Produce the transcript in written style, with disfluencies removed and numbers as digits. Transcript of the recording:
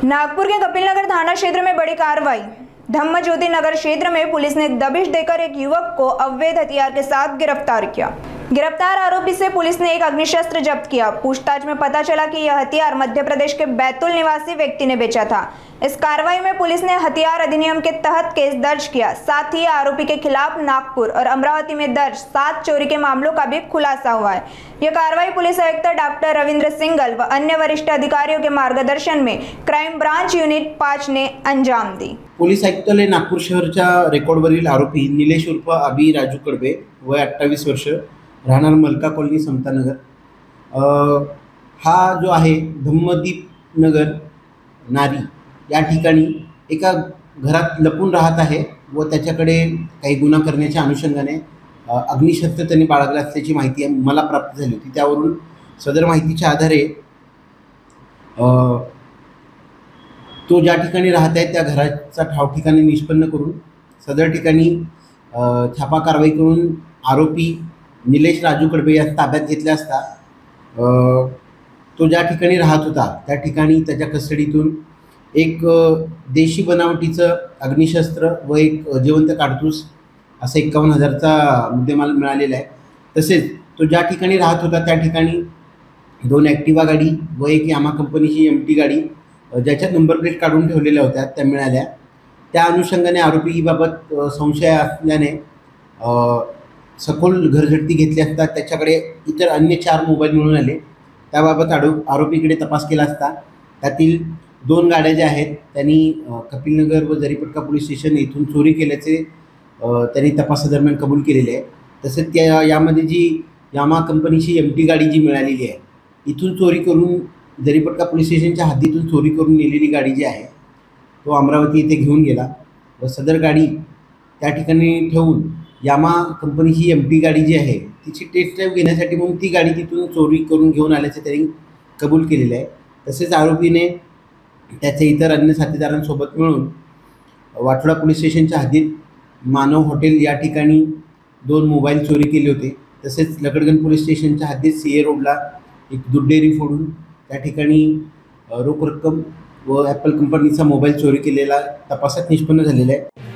नागपुर के कपिलनगर थाना क्षेत्र में बड़ी कार्रवाई। धम्मज्योति नगर क्षेत्र में पुलिस ने दबिश देकर एक युवक को अवैध हथियार के साथ गिरफ्तार किया। गिरफ्तार आरोपी से पुलिस ने एक अग्निशस्त्र जब्त किया। पूछताछ में पता चला कि यह हथियार मध्य प्रदेश के बैतूल निवासी व्यक्ति ने बेचा था। इस कार्रवाई में पुलिस ने हथियार अधिनियम के तहत केस दर्ज किया। साथ ही आरोपी के खिलाफ नागपुर और अमरावती में दर्ज 7 चोरी के मामलों का भी खुलासा हुआ है। यह कार्रवाई पुलिस आयुक्त डॉक्टर रविंद्र सिंगल व अन्य वरिष्ठ अधिकारियों के मार्गदर्शन में क्राइम ब्रांच यूनिट 5 ने अंजाम दी। पोलीस आयुक्तालय नागपूर शहरच्या रेकॉर्डवरील आरोपी निलेश उर्फ अभि राजू कडबे वय 28 वर्ष राहणार मलका कॉलनी समतानगर, हा जो आहे धम्मदीप नगर नारी या ठिकाणी एका घरात लपून राहत आहे व त्याच्याकडे काही गुन्हा करण्याच्या अनुषंगाने अग्निशस्त्र त्यांनी बाळगले असल्याची माहिती मला प्राप्त झाली होती। त्यावरून सदर माहितीच्या आधारे तो ज्या ठिकाणी राहत आहे त्या घराचा ठाव ठिकाणी निष्पन्न करून सदर ठिकाणी छापा कारवाई करून आरोपी निलेश राजू कडबे या ताब्यात घेतले असता तो ज्या ठिकाणी राहत होता त्या ठिकाणी त्याच्या कस्टडीतून एक देशी बनावटीचं अग्निशस्त्र व एक जिवंत काडतूस असा 51,000चा मुद्देमाल मिळालेला आहे। तसेच तो ज्या ठिकाणी राहत होता त्या ठिकाणी 2 ॲक्टिवा गाडी व एक यामा कंपनीची MT गाडी ज्याच्या नंबर प्लेट काढून ठेवलेल्या होत्या त्या मिळाल्या। त्या अनुषंगाने आरोपीबाबत संशय असल्याने सखोल घरझडती घेतली असता त्याच्याकडे इतर अन्य 4 मोबाईल मिळून आले। त्याबाबत आरोपीकडे तपास केला असता त्यातील 2 गाड्या ज्या आहेत त्यांनी कपिलनगर व जरीपटका पोलीस स्टेशन येथून चोरी केल्याचे त्यांनी तपासादरम्यान कबूल केलेले आहे। तसेच यामध्ये जी यामा कंपनीची MT गाडी जी मिळालेली आहे इथून चोरी करून जरीपटका पोलीस स्टेशनच्या हद्दीतून चोरी करून नेलेली गाडी जी आहे तो अमरावती येथे घेऊन गेला व सदर गाडी त्या ठिकाणी ठेवून यामा कंपनीची MT गाडी जी आहे तिची टेस्ट ड्राईव्ह घेण्यासाठी म्हणून ती गाडी तिथून चोरी करून घेऊन आल्याचे त्यांनी कबूल केलेले आहे। तसेच आरोपीने त्याचे इतर अन्य साथीदारांसोबत मिळून वाठोडा पोलीस स्टेशनच्या हद्दीत मानव हॉटेल या ठिकाणी 2 मोबाईल चोरी केले होते। तसेच लकडगंज पोलीस स्टेशनच्या हद्दीत CA रोडला एक दूध डेअरी फोडून त्या ठिकाणी रोख रक्कम व ॲपल कंपनीचा मोबाईल चोरी केलेला तपासात निष्पन्न झालेला आहे।